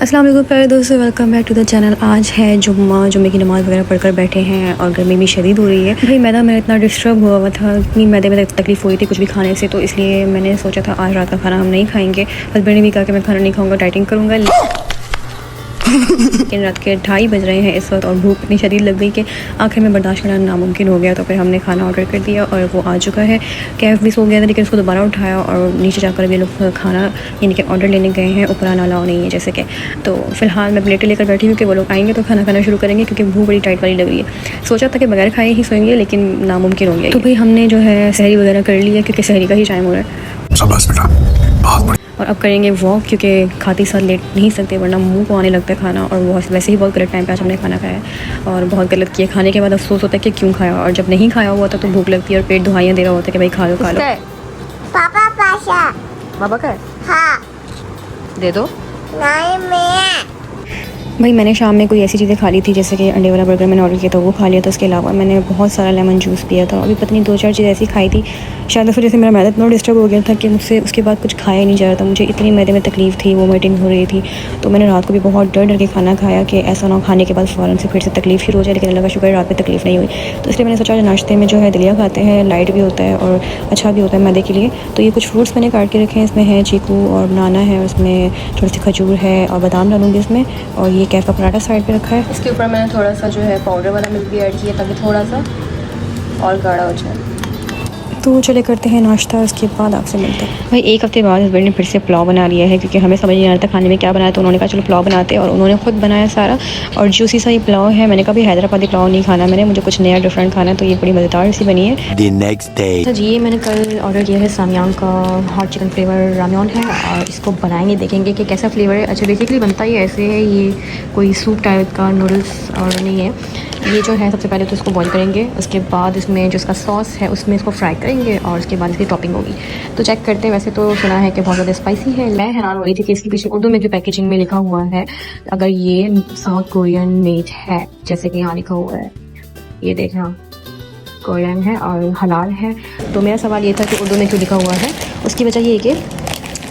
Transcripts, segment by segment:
अस्सलाम वालेकुम प्यारे दोस्तों, welcome back to the channel. आज है जुम्मे की नमाज़ वगैरह पढ़कर बैठे हैं और गर्मी भी शदीद हो रही है। भाई मैदा मेरा इतना डिस्टर्ब हुआ था, इतनी मैदे में तकलीफ़ हुई थी कुछ भी खाने से, तो इसलिए मैंने सोचा था आज रात का खाना हम नहीं खाएंगे। हस्बैंड ने भी कहा कि मैं खाना नहीं खाऊंगा, डाइटिंग करूँगा। लेकिन रात के 2:30 बज रहे हैं इस वक्त और भूख इतनी शदीद लग गई कि आखिर में बर्दाश्त करना नामुमकिन हो गया। तो फिर हमने खाना ऑर्डर कर दिया और वो आ चुका है। कैफ भी सो गया था लेकिन उसको दोबारा उठाया और नीचे जाकर भी लोग खाना यानी कि ऑर्डर लेने गए हैं। ऊपर आना अलाउ नहीं है जैसे कि। तो फ़िलहाल मैं प्लेटें लेकर बैठी हूँ कि वो लोग आएंगे तो खाना खाना शुरू करेंगे, क्योंकि भूख बड़ी टाइट वाली लग रही है। सोचा था कि बगैर खाए ही सोएंगे लेकिन नामुमकिन हो गया। तो भाई हमने जो है सहरी वगैरह कर लिया क्योंकि सहरी का ही टाइम हो रहा है। शाबाश बेटा, बहुत बढ़िया। और अब करेंगे वॉक, क्योंकि खाते साथ लेट नहीं सकते वरना मुंह को आने लगता है खाना। और वो वैसे ही बहुत गलत टाइम पे आज हमने खाना खाया और बहुत गलत किया। खाने के बाद अफसोस होता है कि क्यों खाया, और जब नहीं खाया हुआ था तो भूख लगती है और पेट दुहाइयाँ दे रहा होता है कि भाई खा लो खा लो। पापा पाशा। बाबा का हाँ। दे दो। नहीं मैं। भाई मैंने शाम में कोई ऐसी चीज़ें खा ली थी जैसे कि अंडे वाला बर्गर मैंने ऑर्डर किया था, वो खा लिया था। उसके अलावा मैंने बहुत सारा लेमन जूस पिया था। अभी पता नहीं 2-4 चीज़ ऐसी खाई थी। शायद उस वजह से मेरा मैदा इतना डिस्टर्ब हो गया था कि मुझसे उसके बाद कुछ खाया नहीं जा रहा था। मुझे इतनी मैदे में तकलीफ़ थी, वोमिटिंग हो रही थी। तो मैंने रात को भी बहुत डर डर के खाना खाया कि ऐसा ना खाने के बाद फ़ौरन से फिर से तकलीफ़ शुरू हो जाए। लेकिन अल्लाह का शुक्र है रात में तकलीफ़ नहीं हुई। तो इसलिए मैंने सोचा नाश्ते में जो है दलिया खाते हैं, लाइट भी होता है और अच्छा भी होता है मैदे के लिए। तो ये कुछ फ्रूट्स मैंने काट के रखे हैं। इसमें है चीकू और बनाना है, उसमें थोड़ी सी खजूर है और बादाम डालूँगी इसमें। और ये कैफ़ का पराठा साइड पे रखा है। इसके ऊपर मैंने थोड़ा सा जो है पाउडर वाला मिल्क भी ऐड किया ताकि थोड़ा सा और गाढ़ा हो जाए। तो चले करते हैं नाश्ता, उसके बाद आपसे मिलते हैं। भाई एक हफ़्ते बाद हस्बैंड ने फिर से पुलाव बना लिया है, क्योंकि हमें समझ नहीं आ रहा था खाने में क्या बनाया। तो उन्होंने कहा चलो पुलाव बनाते हैं और उन्होंने खुद बनाया सारा। और जूसी सा ये पुलाव है। मैंने कहा भी हैदराबादी पुलाव नहीं खाना मैंने, मुझे कुछ नया डिफरेंट खाना है। तो ये बड़ी मज़ेदार सी बनी है। The next day. अच्छा जी, ये मैंने कल ऑर्डर किया है सामियान का हॉट चिकन फ्लेवर रामेन है और इसको बनाएंगे, देखेंगे कि कैसा फ्लेवर है। अच्छा बेसिकली बनता ही ऐसे है, ये कोई सूप टाइप का नूडल्स और नहीं है। ये जो है सबसे पहले तो इसको बॉईल करेंगे, उसके बाद इसमें जो इसका सॉस है उसमें इसको फ्राई करेंगे और उसके बाद इसकी टॉपिंग होगी। तो चेक करते हैं। वैसे तो सुना है कि बहुत ज़्यादा स्पाइसी है। मैं हैरान हो रही थी कि इसके पीछे उर्दू में जो पैकेजिंग में लिखा हुआ है, अगर ये साउथ कोरियन मेड है जैसे कि यहाँ लिखा हुआ है, ये देखना कोरियन है और हलाल है। तो मेरा सवाल ये था कि उर्दू में क्यों लिखा हुआ है। उसकी वजह ये है कि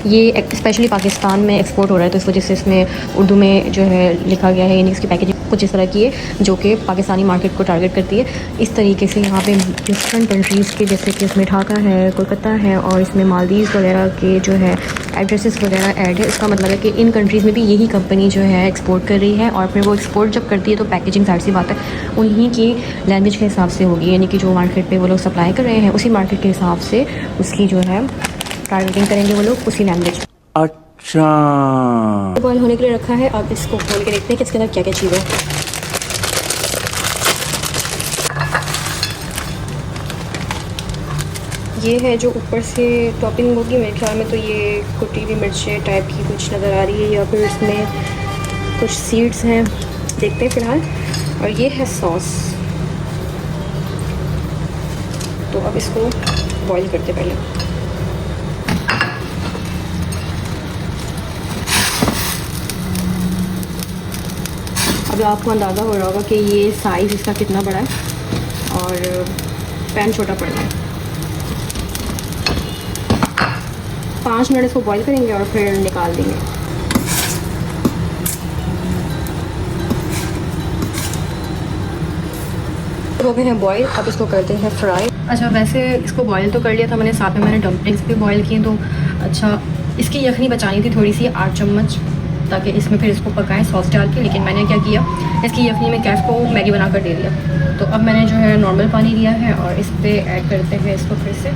ये स्पेशली पाकिस्तान में एक्सपोर्ट हो रहा है, तो इस वजह से इसमें उर्दू में जो है लिखा गया है। यानी इसकी पैकेजिंग कुछ इस तरह की है जो कि पाकिस्तानी मार्केट को टारगेट करती है। इस तरीके से यहाँ पे डिफरेंट कंट्रीज़ के, जैसे कि इसमें ढाका है, कोलकाता है और इसमें मालदीव वगैरह के जो है एड्रेसेस वगैरह ऐड है। इसका मतलब है कि इन कंट्रीज़ में भी यही कंपनी जो है एक्सपोर्ट कर रही है। और फिर वो एक्सपोर्ट जब करती है तो पैकेजिंग जाहिर सी बात है उन्हीं की लैंग्वेज के हिसाब से होगी, यानी कि जो मार्केट पे वो लोग सप्लाई कर रहे हैं उसी मार्केट के हिसाब से उसकी जो है टारगेटिंग करेंगे वो लोग उसी लैंग्वेज। अच्छा, बॉयल होने के लिए रखा है। अब इसको खोल के देखते हैं कि इसके अंदर क्या क्या चीज़ है। ये है जो ऊपर से टॉपिंग होगी, मेरे ख्याल में तो ये कुटी हुई मिर्चें टाइप की कुछ नज़र आ रही है, या फिर इसमें कुछ सीड्स हैं, देखते हैं फ़िलहाल। और ये है सॉस। तो अब इसको बॉईल करते पहले। अब आपको अंदाज़ा हो रहा होगा कि ये साइज़ इसका कितना बड़ा है और पैन छोटा पड़ रहा है। 5 मिनट इसको बॉईल करेंगे और फिर निकाल देंगे। हो गए हैं बॉईल, अब इसको करते हैं फ्राई। अच्छा वैसे इसको बॉईल तो कर लिया था मैंने, साथ में मैंने डम्पलिंग्स भी बॉईल किए। तो अच्छा इसकी यखनी बचानी थी थोड़ी सी 8 चम्मच, ताकि इसमें फिर इसको पकाएं सॉस डाल के। लेकिन मैंने क्या किया, इसकी यखनी में कैफ को मैगी बना कर दे दिया। तो अब मैंने जो है नॉर्मल पानी लिया है और इस पर ऐड करते हैं इसको फिर से।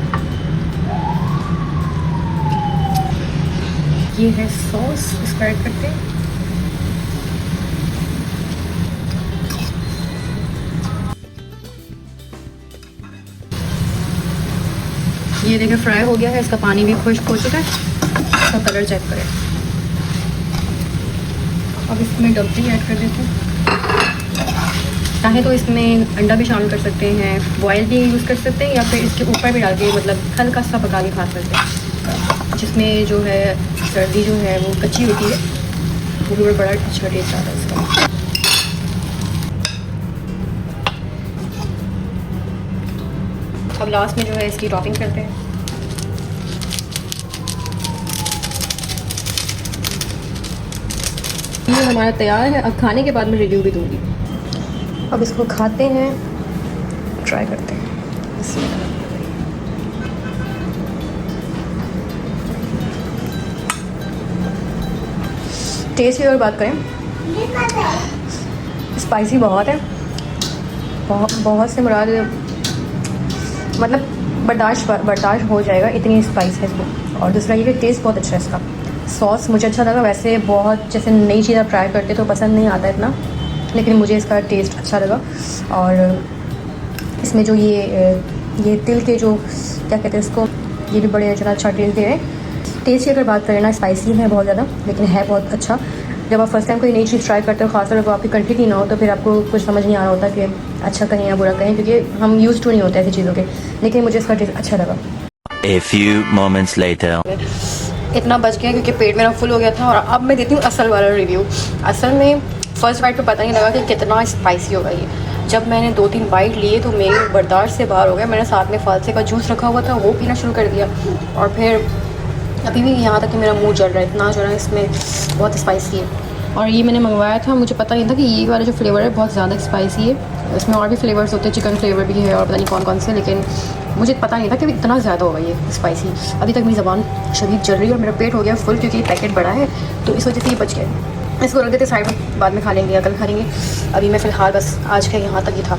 ये है सॉस, इसको ऐड करते हैं। ये देखिए फ्राई हो गया है, इसका पानी भी खुश्क हो चुका है। इसका कलर चेक करें। अब इसमें डम्पलिंग ऐड कर देते हैं। चाहे तो इसमें अंडा भी शामिल कर सकते हैं, बॉयल भी यूज़ कर सकते हैं, या फिर इसके ऊपर भी डाल के मतलब हल्का सा पका के खा सकते हैं। जिसमें जो है सर्दी जो है वो कच्ची होती है, वो भी बड़ा अच्छा टेस्ट आता है इसका। अब लास्ट में जो है इसकी टॉपिंग करते हैं। हमारा तैयार है। अब खाने के बाद मैं रिव्यू भी दूँगी। अब इसको खाते हैं, ट्राई करते हैं। टेस्ट की अगर बात करें, स्पाइसी बहुत है, बहुत से मुराद मतलब बर्दाश्त हो जाएगा, इतनी स्पाइस है इसको। और दूसरा ये कि टेस्ट बहुत अच्छा है इसका। सॉस मुझे अच्छा लगा। वैसे बहुत जैसे नई चीज़ आप ट्राई करते तो पसंद नहीं आता इतना, लेकिन मुझे इसका टेस्ट अच्छा लगा। और इसमें जो ये तिल के जो क्या कहते हैं इसको, ये भी बड़े अच्छा टेस्ट दे रहे हैं। टेस्ट की अगर बात करें ना, स्पाइसी है बहुत ज़्यादा, लेकिन है बहुत अच्छा। जब आप फर्स्ट टाइम कोई नई चीज़ ट्राई करते हो, खासकर जब आपकी कंट्री की ना हो, तो फिर आपको कुछ समझ नहीं आ रहा होता कि अच्छा कहें या बुरा कहें, क्योंकि हम यूज़ टू नहीं होते ऐसी चीज़ों के। लेकिन मुझे इसका टेस्ट अच्छा लगा। A few moments later. इतना बच गया क्योंकि पेट मेरा फुल हो गया था। और अब मैं देती हूँ असल वाला रिव्यू। असल में फ़र्स्ट बाइट पे पता नहीं लगा कि कितना स्पाइसी होगा ये। जब मैंने 2-3 बाइट लिए तो मेरे बर्दाश्त से बाहर हो गया। मैंने साथ में फालसे का जूस रखा हुआ था, वो पीना शुरू कर दिया। और फिर अभी भी यहाँ तक कि मेरा मुंह जल रहा है, इतना जल रहा है, इसमें बहुत स्पाइसी है। और ये मैंने मंगवाया था, मुझे पता नहीं था कि ये वाला जो फ्लेवर है बहुत ज़्यादा स्पाइसी है। इसमें और भी फ्लेवर्स होते हैं, चिकन फ्लेवर भी है और पता नहीं कौन कौन से, लेकिन मुझे पता नहीं था कि इतना ज़्यादा होगा ये स्पाइसी। अभी तक मेरी ज़बान शदीद जल रही है और मेरा पेट हो गया फुल, क्योंकि पैकेट बड़ा है तो इस वजह से ये बच गया। इसको रख देते साइड में, बाद में खा लेंगे या कल खा लेंगे। अभी मैं फ़िलहाल बस आज का यहाँ तक ही था।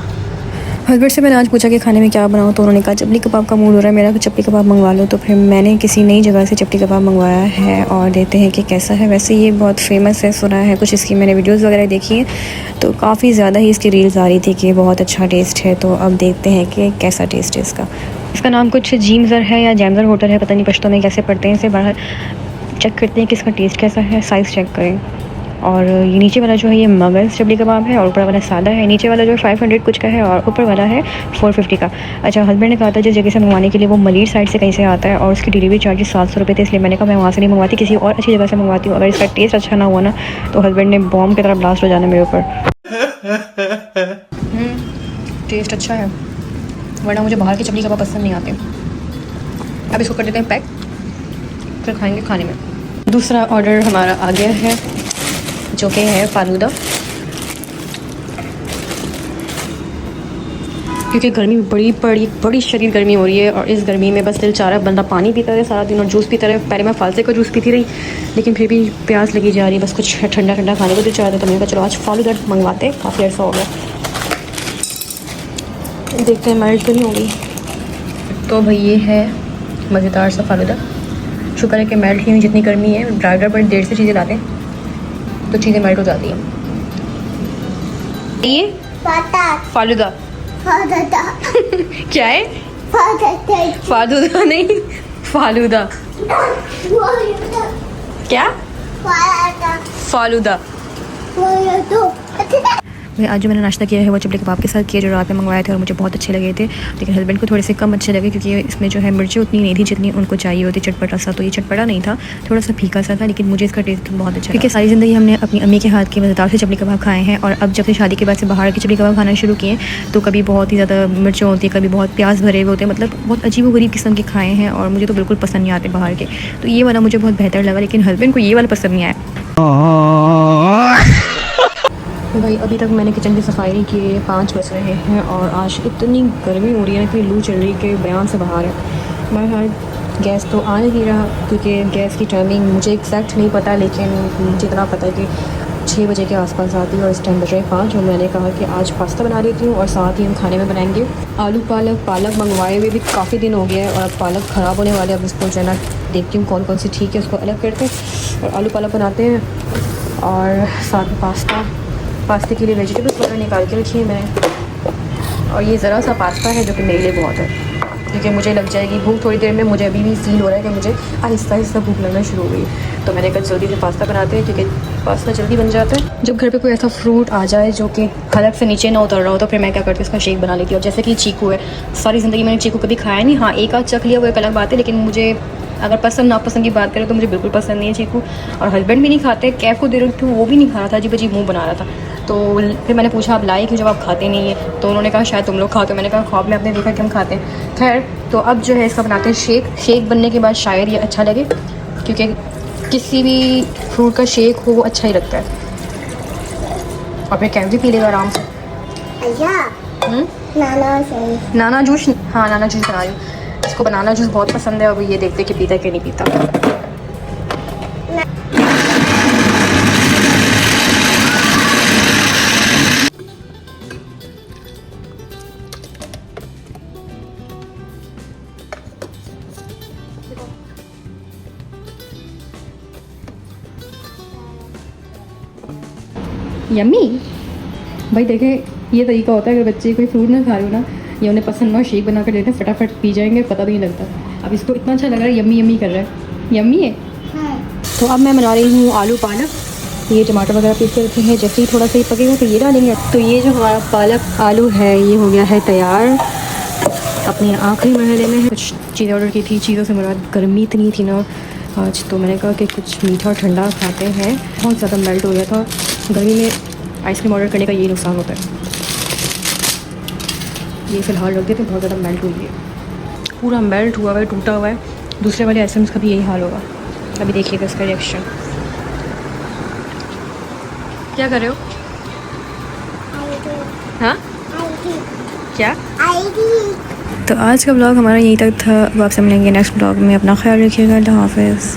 हस्बैंड से मैंने आज पूछा कि खाने में क्या बनाऊँ, तो उन्होंने कहा चपली कबाब का मूड हो रहा है मेरा, तो चपली कबाब मंगवा लो। तो फिर मैंने किसी नई जगह से चपली कबाब मंगवाया है और देखते हैं कि कैसा है। वैसे ये बहुत फेमस है, सुना है कुछ, इसकी मैंने वीडियोज़ वगैरह देखी है, तो काफ़ी ज़्यादा ही इसकी रील्स आ रही थी कि बहुत अच्छा टेस्ट है। तो अब देखते हैं कि कैसा टेस्ट है इसका। इसका नाम कुछ जीमज़र है या जैमज़र होटल है, पता नहीं पश्तो में कैसे पढ़ते हैं इसे। बाहर चेक करते हैं कि इसका टेस्ट कैसा है, साइज़ चेक करें। और ये नीचे वाला जो है ये मगज़ चपली कबाब है और ऊपर वाला सादा है। नीचे वाला जो 500 कुछ का है और ऊपर वाला है 450 का। अच्छा, हस्बैंड ने कहा था जिस जगह से मंगवाने के लिए वो मलिर साइड से कहीं से आता है और उसकी डिलीवरी चार्जेस 700 रुपये थे, इसलिए मैंने कहा मैं वहाँ से नहीं मंगवाती, किसी और अच्छी जगह से मंगवाती हूँ। अगर इसका टेस्ट अच्छा ना हुआ ना तो हस्बैंड ने बॉम्ब की तरह ब्लास्ट हो जाना मेरे ऊपर। टेस्ट अच्छा है, वरना मुझे बाहर के चपली कबाब पसंद नहीं आते। अब इसको कर देते हैं पैक, फिर खाएँगे खाने में। दूसरा ऑर्डर हमारा आ गया है जो कि है फालूदा। क्योंकि गर्मी बड़ी शदीद गर्मी हो रही है और इस गर्मी में बस दिल चाह रहा है बंदा पानी पीता रहे सारा दिन और जूस पीता रहे। पहले मैं फालसे का जूस पीती रही, लेकिन फिर भी प्यास लगी जा रही है, बस कुछ ठंडा ठंडा खाने को दिल चाह रहा था। तो मैंने कहा चलो आज फालूदा मंगवाते, काफ़ी अर्सा हो गया, देखते हैं मैरिज तो नहीं होगी। तो भाई ये है मज़ेदार सा फालूदा। शुक्र है कि मेल्ट नहीं हुई, जितनी गर्मी है ड्राइवर बड़ी देर से चीज़ें लाते हैं तो चीज़ें मेल्ट हो जाती हैं। ये फालूदा क्या है? फालूदा नहीं, फालूदा। क्या? फालूदा। भाई आज जो मैंने नाश्ता किया है वो चपली कबाब के साथ किया जो रात में मंगवाए थे और मुझे बहुत अच्छे लगे थे, लेकिन हस्बैंड को थोड़े से कम अच्छे लगे क्योंकि इसमें जो है मिर्ची उतनी नहीं थी जितनी उनको चाहिए होती, चटपटा सा। तो ये चटपटा नहीं था, थोड़ा सा फीका सा था, लेकिन मुझे इसका टेस्ट बहुत अच्छा, क्योंकि सारी ज़िंदगी हमने अपनी अम्मी के हाथ के मज़ेदार से चपली कबाब खाए हैं। और अब जब से शादी के बाद से बाहर के चपली कबाब खाना शुरू किए तो कभी बहुत ही ज़्यादा मिर्चें होती है, कभी बहुत प्याज भरे हुए होते हैं, मतलब बहुत अजीब व गरीब किस्म के खाए हैं और मुझे तो बिल्कुल पसंद नहीं आते बाहर के। तो ये वाला मुझे बहुत बेहतर लगा, लेकिन हस्बैंड को ये वाला पसंद नहीं आया। भाई अभी तक मैंने किचन की सफाई नहीं की है, 5 बज रहे हैं और आज इतनी गर्मी हो रही है कि लू चल रही है कि बयान से बाहर है। बहरहाल गैस तो आ नहीं रहा क्योंकि गैस की टाइमिंग मुझे एग्जैक्ट नहीं पता, लेकिन मुझे इतना पता है कि 6 बजे के आसपास आती है और इस टाइम बज रहे 5। और मैंने कहा कि आज पास्ता बना लेती हूँ और साथ ही हम खाने में बनाएंगे आलू पालक मंगवाए हुए भी काफ़ी दिन हो गया है और अब पालक ख़राब होने वाले। अब इसको जो है ना देखती हूँ कौन कौन सी ठीक है, उसको अलग करते हैं और आलू पालक बनाते हैं। और साथ में पास्ते के लिए वेजिटेबल्स वगैरह निकाल के रखी है मैंने। और ये ज़रा सा पास्ता है जो कि मेरे लिए बहुत है, क्योंकि मुझे लग जाएगी भूख थोड़ी देर में। मुझे अभी भी फील हो रहा है कि मुझे आहिस्ता आहिस्ता भूख लगना शुरू हो गई। तो मैंने कहा जल्दी से पास्ता बनाते हैं क्योंकि पास्ता जल्दी बन जाता है। जब घर पे कोई ऐसा फ्रूट आ जाए जो कि हलक से नीचे ना उतर रहा हो तो फिर मैं क्या करती हूँ, इसका शेक बना लेती हूँ। जैसे कि चीकू है, सारी ज़िंदगी मैंने चीकू कभी खाया नहीं। हाँ, एक आध चख लिया वो एक अलग बात है, लेकिन मुझे अगर पसंद नापसंद की बात करें तो मुझे बिल्कुल पसंद नहीं है चीकू। और हस्बैंड भी नहीं खाते, कैफ को दे रही थी वो भी नहीं खा रहा था, अजीब अजीब मुँह बना रहा था। तो फिर मैंने पूछा आप लाए कि जब आप खाते नहीं है, तो उन्होंने कहा शायद तुम लोग खाते हो। मैंने कहा ख्वाब में आपने देखा कि हम खाते हैं। खैर, तो अब जो है इसका बनाते हैं शेक बनने के बाद शायद ये अच्छा लगे, क्योंकि किसी भी फ्रूट का शेक हो वो अच्छा ही लगता है। और फिर कैंडी पी लेगा आराम से। अच्छा नाना से नाना जूस, हाँ नाना जूस बना रही हूँ। इसको बनाना जूस बहुत पसंद है। अब ये देखते कि पीता कि नहीं पीता। यम्मी भाई देखे, ये तरीका होता है अगर बच्चे कोई फ्रूट ना खा रहे हो ना, ये उन्हें पसंद ना शेक बना कर देते हैं, फटाफट पी जाएंगे, पता भी नहीं लगता। अब इसको इतना अच्छा लग रहा है, यम्मी यम्मी कर रहा है। यम्मी है। तो अब मैं बना रही हूँ आलू पालक। ये टमाटर वगैरह पीस के रखे हैं, जैसे ही थोड़ा सा ही पकेगा तो ये डालेंगे। तो ये जो हमारा पालक आलू है ये हो गया है तैयार। अपने आखिरी मरहले में कुछ चीज़ें ऑर्डर की थी। चीज़ों से मुराद गर्मी इतनी थी ना आज, तो मैंने कहा कि कुछ मीठा और ठंडा खाते हैं। बहुत ज़्यादा मेल्ट हो गया था। गर्मी में आइसक्रीम ऑर्डर करने का ये नुकसान होता है। ये फ़िलहाल रख देते, बहुत ज़्यादा मेल्ट हुई है, पूरा मेल्ट हुआ है, टूटा हुआ है। दूसरे वाले आइसक्रीम्स का भी यही हाल होगा। अभी देखिएगा इसका रिएक्शन। क्या कर रहे हो? हाँ क्या? तो आज का ब्लॉग हमारा यहीं तक था। अब आपसे मिलेंगे नेक्स्ट ब्लॉग में। अपना ख्याल रखिएगा। अल्लाह हाफ़िज़।